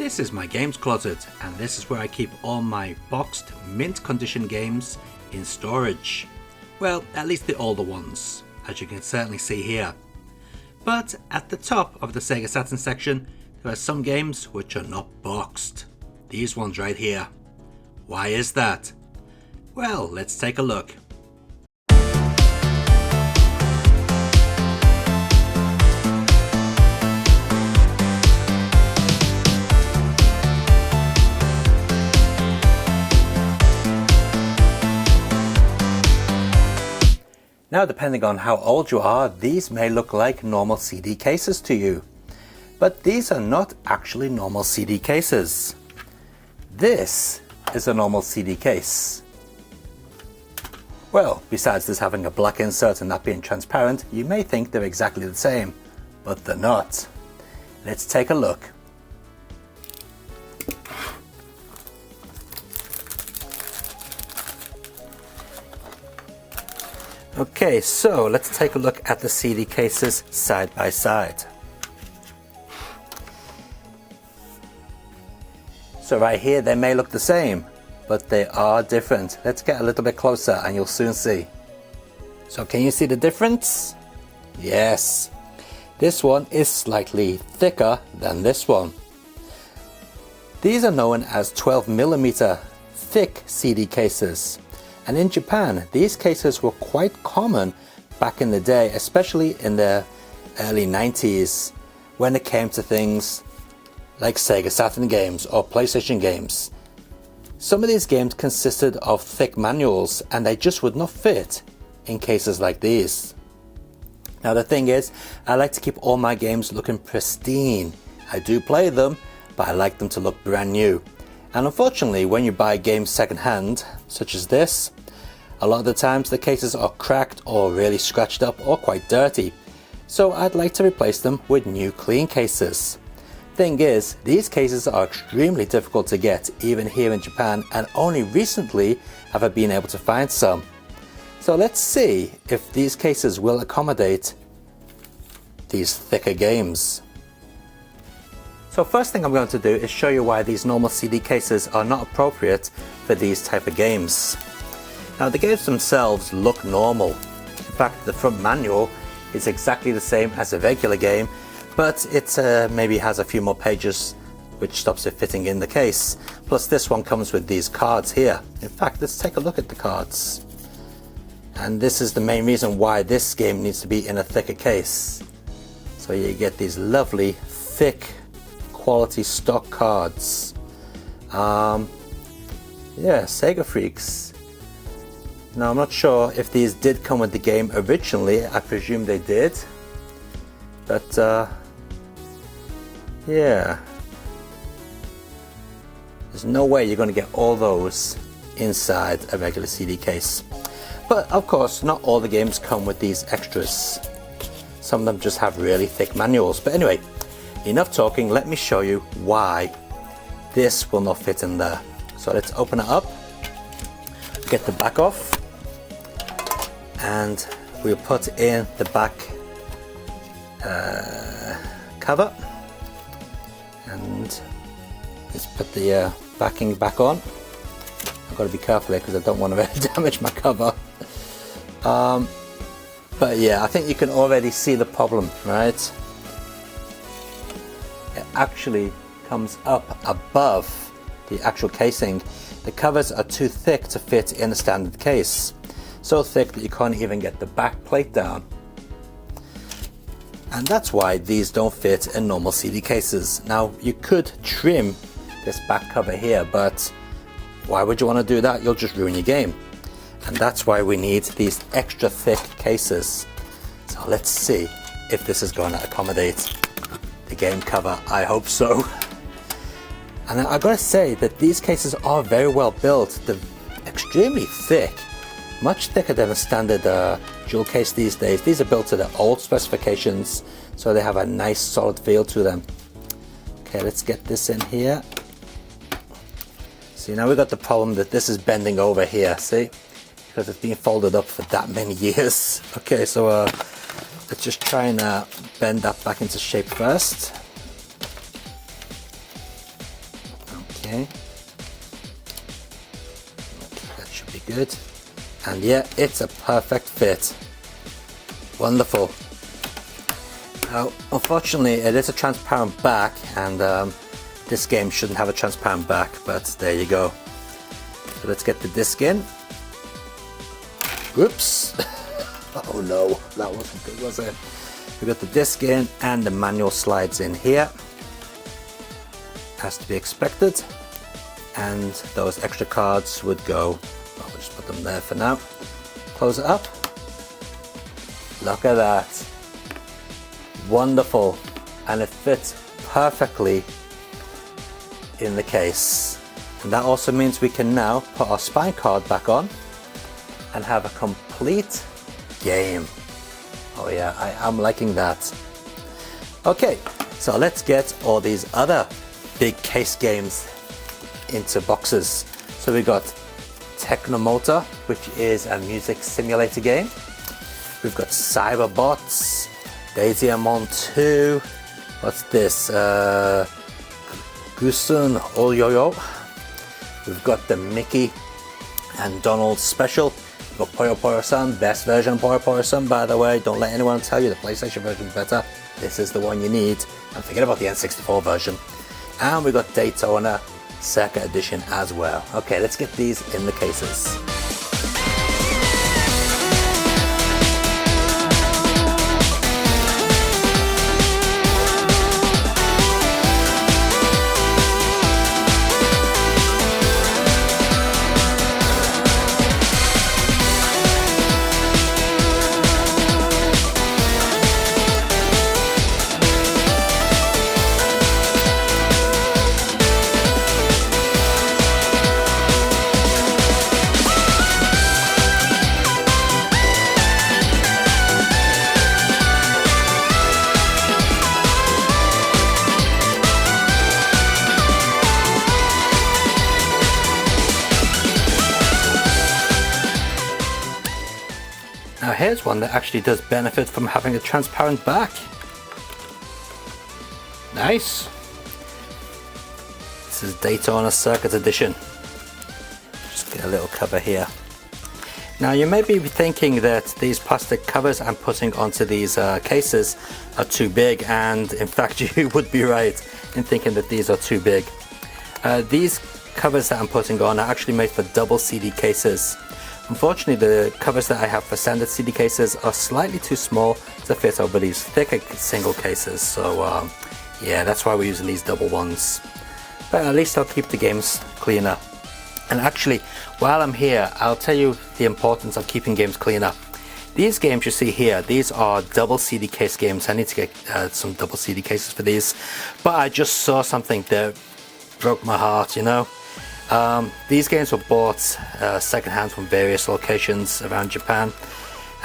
This is my games closet, and this is where I keep all my boxed, mint condition games in storage. Well, at least the older ones, as you can certainly see here. But at the top of the Sega Saturn section, there are some games which are not boxed. These ones right here. Why is that? Well, let's take a look. Now, depending on how old you are, these may look like normal CD cases to you. But these are not actually normal CD cases. This is a normal CD case. Well, besides this having a black insert and not being transparent, you may think they're exactly the same, but they're not. Let's take a look. Okay, so let's take a look at the CD cases side by side. So right here they may look the same, but they are different. Let's get a little bit closer and you'll soon see. So can you see the difference? Yes. This one is slightly thicker than this one. These are known as 12mm thick CD cases. And in Japan, these cases were quite common back in the day, especially in the early 90s, when it came to things like Sega Saturn games or PlayStation games. Some of these games consisted of thick manuals, and they just would not fit in cases like these. Now the thing is, I like to keep all my games looking pristine. I do play them, but I like them to look brand new. And unfortunately, when you buy games secondhand, such as this, a lot of the times the cases are cracked or really scratched up or quite dirty. So I'd like to replace them with new clean cases. Thing is, these cases are extremely difficult to get even here in Japan, and only recently have I been able to find some. So let's see if these cases will accommodate these thicker games. So first thing I'm going to do is show you why these normal CD cases are not appropriate for these type of games. Now the games themselves look normal. In fact, the front manual is exactly the same as a regular game, but it maybe has a few more pages which stops it fitting in the case. Plus this one comes with these cards here. In fact, let's take a look at the cards. And this is the main reason why this game needs to be in a thicker case. So you get these lovely, thick, quality stock cards. Yeah, Sega Freaks. Now I'm not sure if these did come with the game originally. I presume they did. But yeah. There's no way you're going to get all those inside a regular CD case. But of course, not all the games come with these extras. Some of them just have really thick manuals. But anyway, enough talking, let me show you why this will not fit in there. So let's open it up, get the back off, and we'll put in the back cover, and let's put the backing back on. I've got to be careful here because I don't want to damage my cover. But yeah, I think you can already see the problem, right? It actually comes up above the actual casing. The covers are too thick to fit in a standard case. So thick that you can't even get the back plate down. And that's why these don't fit in normal CD cases. Now you could trim this back cover here, but why would you want to do that? You'll just ruin your game. And that's why we need these extra thick cases. So let's see if this is going to accommodate the game cover. I hope so. And I've got to say that these cases are very well built. They're extremely thick, much thicker than a standard jewel case these days. These are built to the old specifications, so they have a nice solid feel to them. Okay, let's get this in here. See, now we've got the problem that this is bending over here, see? Because it's been folded up for that many years. Okay, so let's just try and bend that back into shape first. Okay. That should be good. And yeah, it's a perfect fit. Wonderful. Now, unfortunately, it is a transparent back, and this game shouldn't have a transparent back, but there you go. So let's get the disc in. Whoops. Oh no, that wasn't good, was it? We got the disc in and the manual slides in here, as to be expected. And those extra cards would go, I'll just put them there for now. Close it up. Look at that. Wonderful. And it fits perfectly in the case. And that also means we can now put our spine card back on and have a complete game. Oh yeah, I am liking that. Okay, so let's get all these other big case games into boxes. So we got Technomotor, which is a music simulator game. We've got Cyberbots, Daisymon 2. What's this? Gusun Oyoyo. We've got the Mickey and Donald special. We've got Puyo Puyo-san, best version of Puyo Puyo-san, by the way. Don't let anyone tell you the PlayStation version is better. This is the one you need. And forget about the N64 version. And we've got Daytona Circuit Edition as well. Okay, let's get these in the cases. Now here's one that actually does benefit from having a transparent back. Nice. This is Daytona Circuit Edition. Just get a little cover here. Now you may be thinking that these plastic covers I'm putting onto these cases are too big, and in fact you would be right in thinking that these are too big. These covers that I'm putting on are actually made for double CD cases. Unfortunately, the covers that I have for standard CD cases are slightly too small to fit over these thicker single cases, so yeah, that's why we're using these double ones. But at least I'll keep the games cleaner. And actually, while I'm here, I'll tell you the importance of keeping games cleaner. These games you see here, these are double CD case games. I need to get some double CD cases for these, but I just saw something that broke my heart, you know. These games were bought secondhand from various locations around Japan,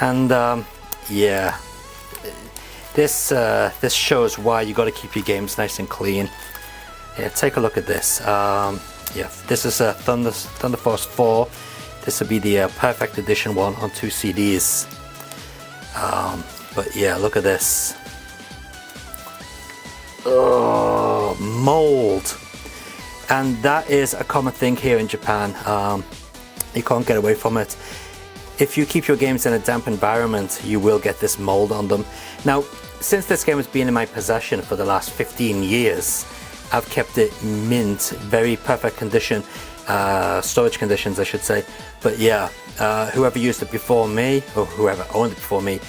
and yeah, this shows why you got to keep your games nice and clean. Yeah, take a look at this. Yeah, this is a Thunder Force 4. This will be the Perfect Edition one on 2 CDs. But yeah, look at this. Oh, mold. And that is a common thing here in Japan. You can't get away from it. If you keep your games in a damp environment, you will get this mold on them. Now, since this game has been in my possession for the last 15 years, I've kept it mint, very perfect condition, storage conditions I should say. But yeah, whoever used it before me, or whoever owned it before me,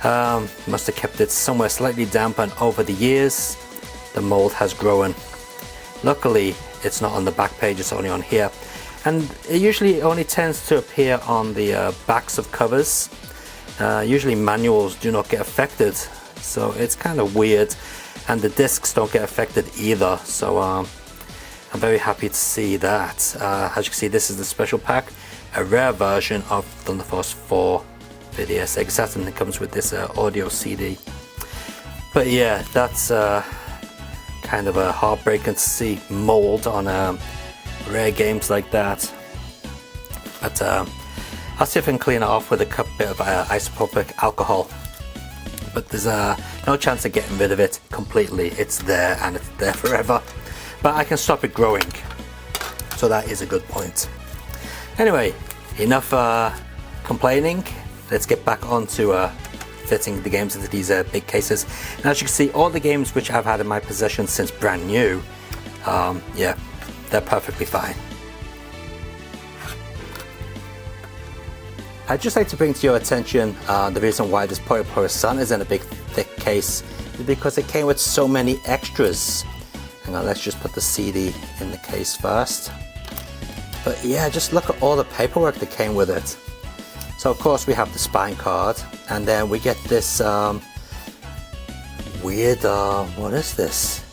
must have kept it somewhere slightly damp, and over the years, the mold has grown. Luckily, it's not on the back page, it's only on here. And it usually only tends to appear on the backs of covers. Usually manuals do not get affected, so it's kind of weird. And the discs don't get affected either, so I'm very happy to see that. As you can see, this is the special pack, a rare version of Thunder Force 4 for the Sega Saturn. It comes with this audio CD. But yeah, that's kind of a heartbreaking to see mold on rare games like that. But I'll see if I can clean it off with a bit of isopropyl alcohol. But there's no chance of getting rid of it completely. It's there and it's there forever. But I can stop it growing. So that is a good point. Anyway, enough complaining. Let's get back on to fitting the games into these big cases. And as you can see, all the games which I've had in my possession since brand new, yeah, they're perfectly fine. I'd just like to bring to your attention the reason why this Puyo Puyo Sun is in a big thick case is because it came with so many extras. Hang on, let's just put the CD in the case first. But yeah, just look at all the paperwork that came with it. So of course we have the spine card, and then we get this weird, what is this?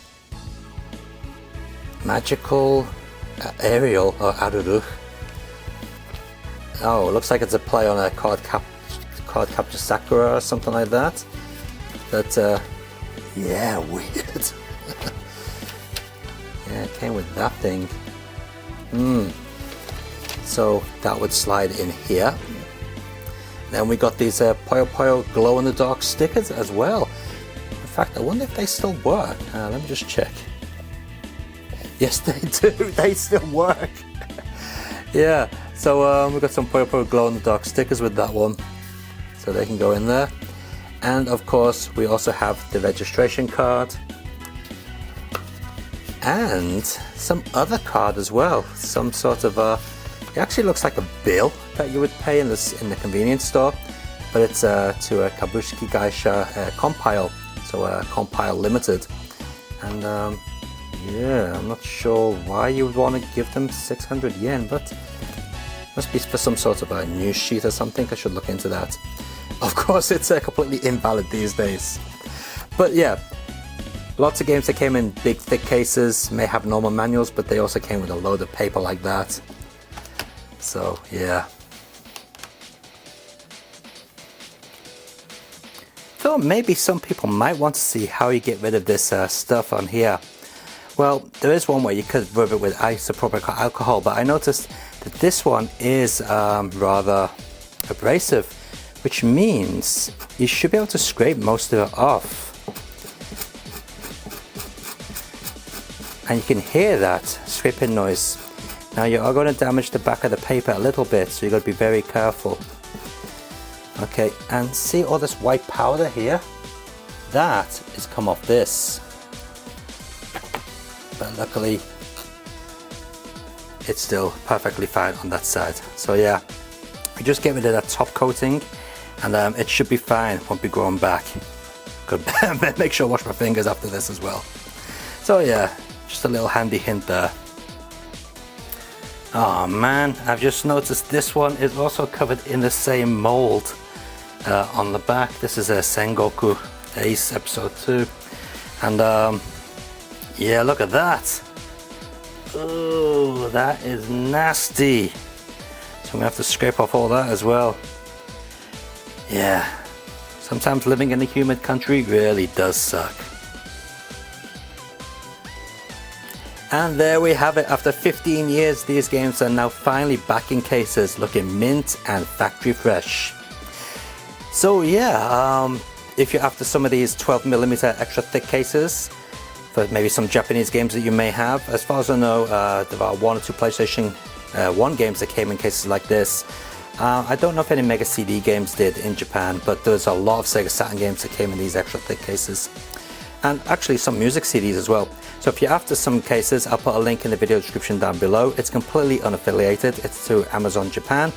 Magical Aerial or Aruru. Oh, it looks like it's a play on a Card Capture Sakura or something like that. But yeah, weird. Yeah, it came with that thing. So that would slide in here. Then we got these Puyo Puyo glow in the dark stickers as well. In fact, I wonder if they still work. Let me just check. Yes, they do. They still work. Yeah. So we've got some Puyo Puyo glow in the dark stickers with that one, so they can go in there. And of course, we also have the registration card and some other card as well. Some sort of it actually looks like a bill that you would pay in the convenience store, but it's to a Kabushiki Gaisha Compile, so Compile Limited. And yeah, I'm not sure why you would want to give them 600 yen, but must be for some sort of a news sheet or something. I should look into that. Of course, it's completely invalid these days. But yeah, lots of games that came in big thick cases may have normal manuals, but they also came with a load of paper like that. So yeah. Thought maybe some people might want to see how you get rid of this stuff on here. Well, there is one way you could rub it with isopropyl alcohol, but I noticed that this one is rather abrasive, which means you should be able to scrape most of it off. And you can hear that scraping noise. Now you are going to damage the back of the paper a little bit, so you've got to be very careful. Okay, and see all this white powder here? That is come off this. But luckily, it's still perfectly fine on that side. So yeah, we just get rid of that top coating, and it should be fine. Won't be growing back. Good. Make sure I wash my fingers after this as well. So yeah, just a little handy hint there. Oh man, I've just noticed this one is also covered in the same mold on the back. This is a Sengoku Ace Episode 2, and yeah, look at that. Oh, that is nasty. So I'm gonna have to scrape off all that as well. Yeah, sometimes living in a humid country really does suck. And there we have it. After 15 years, these games are now finally back in cases, looking mint and factory fresh. So yeah, if you're after some of these 12mm extra thick cases, for maybe some Japanese games that you may have, as far as I know, there are 1 or 2 PlayStation 1 games that came in cases like this. I don't know if any Mega CD games did in Japan, but there's a lot of Sega Saturn games that came in these extra thick cases. And actually some music CDs as well. So if you're after some cases, I'll put a link in the video description down below. It's completely unaffiliated. It's to Amazon Japan.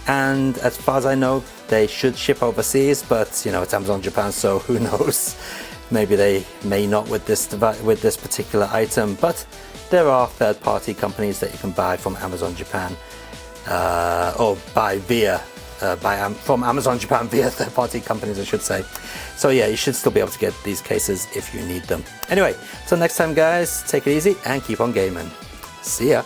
And as far as I know, they should ship overseas, but you know, it's Amazon Japan, so who knows? Maybe they may not with this particular item, but there are third-party companies that you can buy from Amazon Japan, or buy via from Amazon Japan via third-party companies, I should say. So yeah, you should still be able to get these cases if you need them. Anyway, till next time guys, take it easy and keep on gaming. See ya.